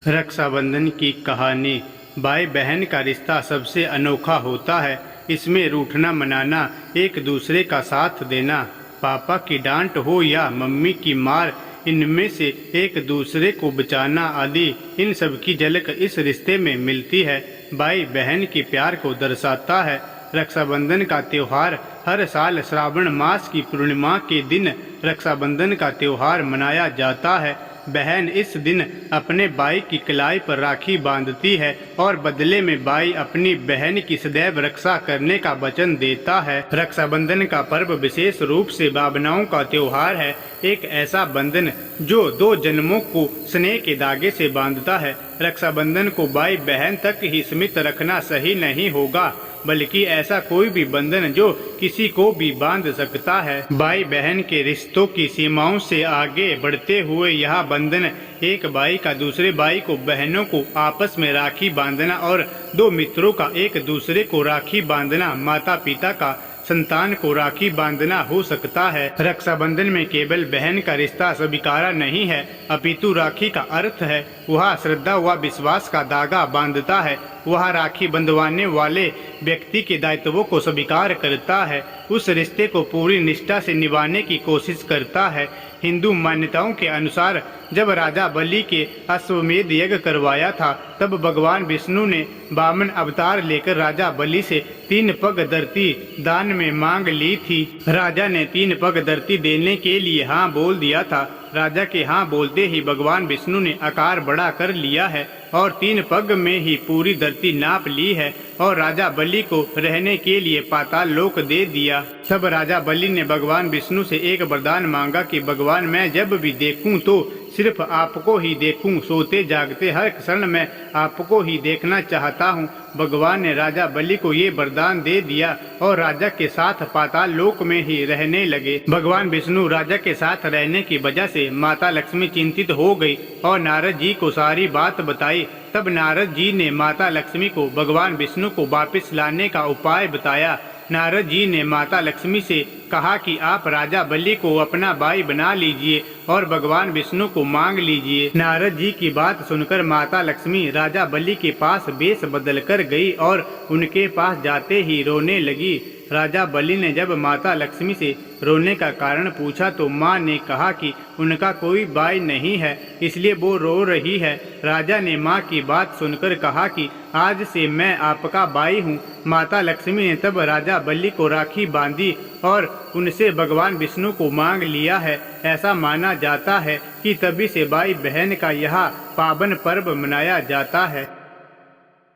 रक्षाबंधन की कहानी। भाई बहन का रिश्ता सबसे अनोखा होता है। इसमें रूठना मनाना, एक दूसरे का साथ देना, पापा की डांट हो या मम्मी की मार, इनमें से एक दूसरे को बचाना आदि, इन सब की झलक इस रिश्ते में मिलती है। भाई बहन के प्यार को दर्शाता है। रक्षाबंधन का त्योहार हर साल श्रावण मास की पूर्णिमा के दिन रक्षाबंधन का त्योहार मनाया जाता है। बहन इस दिन अपने भाई की कलाई पर राखी बांधती है और बदले में भाई अपनी बहन की सदैव रक्षा करने का वचन देता है। रक्षाबंधन का पर्व विशेष रूप से भावनाओं का त्योहार है। एक ऐसा बंधन जो दो जन्मों को स्नेह के धागे से बांधता है। रक्षाबंधन को भाई बहन तक ही सीमित रखना सही नहीं होगा, बल्कि ऐसा कोई भी बंधन जो किसी को भी बांध सकता है। भाई बहन के रिश्तों की सीमाओं से आगे बढ़ते हुए यह बंधन एक भाई का दूसरे भाई को, बहनों को आपस में राखी बांधना और दो मित्रों का एक दूसरे को राखी बांधना, माता पिता का संतान को राखी बांधना हो सकता है। रक्षाबंधन में केवल बहन का रिश्ता स्वीकारा नहीं है, अपितु राखी का अर्थ है वह श्रद्धा व विश्वास का धागा बांधता है। वह राखी बंधवाने वाले व्यक्ति के दायित्वों को स्वीकार करता है, उस रिश्ते को पूरी निष्ठा से निभाने की कोशिश करता है। हिंदू मान्यताओं के अनुसार जब राजा बलि के अश्वमेध यज्ञ करवाया था, तब भगवान विष्णु ने वामन अवतार लेकर राजा बलि से 3 पग धरती दान में मांग ली थी। राजा ने 3 पग धरती देने के लिए हाँ बोल दिया था। राजा के हाँ बोलते ही भगवान विष्णु ने आकार बड़ा कर लिया है और 3 पग में ही पूरी धरती नाप ली है और राजा बलि को रहने के लिए पाताल लोक दे दिया। तब राजा बलि ने भगवान विष्णु से एक वरदान मांगा कि भगवान, मैं जब भी देखूं तो सिर्फ आपको ही देखूं, सोते जागते हर क्षण में आपको ही देखना चाहता हूं। भगवान ने राजा बलि को ये वरदान दे दिया और राजा के साथ पाताल लोक में ही रहने लगे। भगवान विष्णु राजा के साथ रहने की वजह से माता लक्ष्मी चिंतित हो गई और नारद जी को सारी बात बताई। तब नारद जी ने माता लक्ष्मी को भगवान विष्णु को वापस लाने का उपाय बताया। नारद जी ने माता लक्ष्मी से कहा कि आप राजा बलि को अपना भाई बना लीजिए और भगवान विष्णु को मांग लीजिए। नारद जी की बात सुनकर माता लक्ष्मी राजा बलि के पास वेश बदल कर गई और उनके पास जाते ही रोने लगी। राजा बलि ने जब माता लक्ष्मी से रोने का कारण पूछा तो माँ ने कहा कि उनका कोई भाई नहीं है, इसलिए वो रो रही है। राजा ने माँ की बात सुनकर कहा कि आज से मैं आपका भाई हूँ। माता लक्ष्मी ने तब राजा बलि को राखी बांधी और उनसे भगवान विष्णु को मांग लिया है। ऐसा माना जाता है कि तभी से भाई बहन का यह पावन पर्व मनाया जाता है।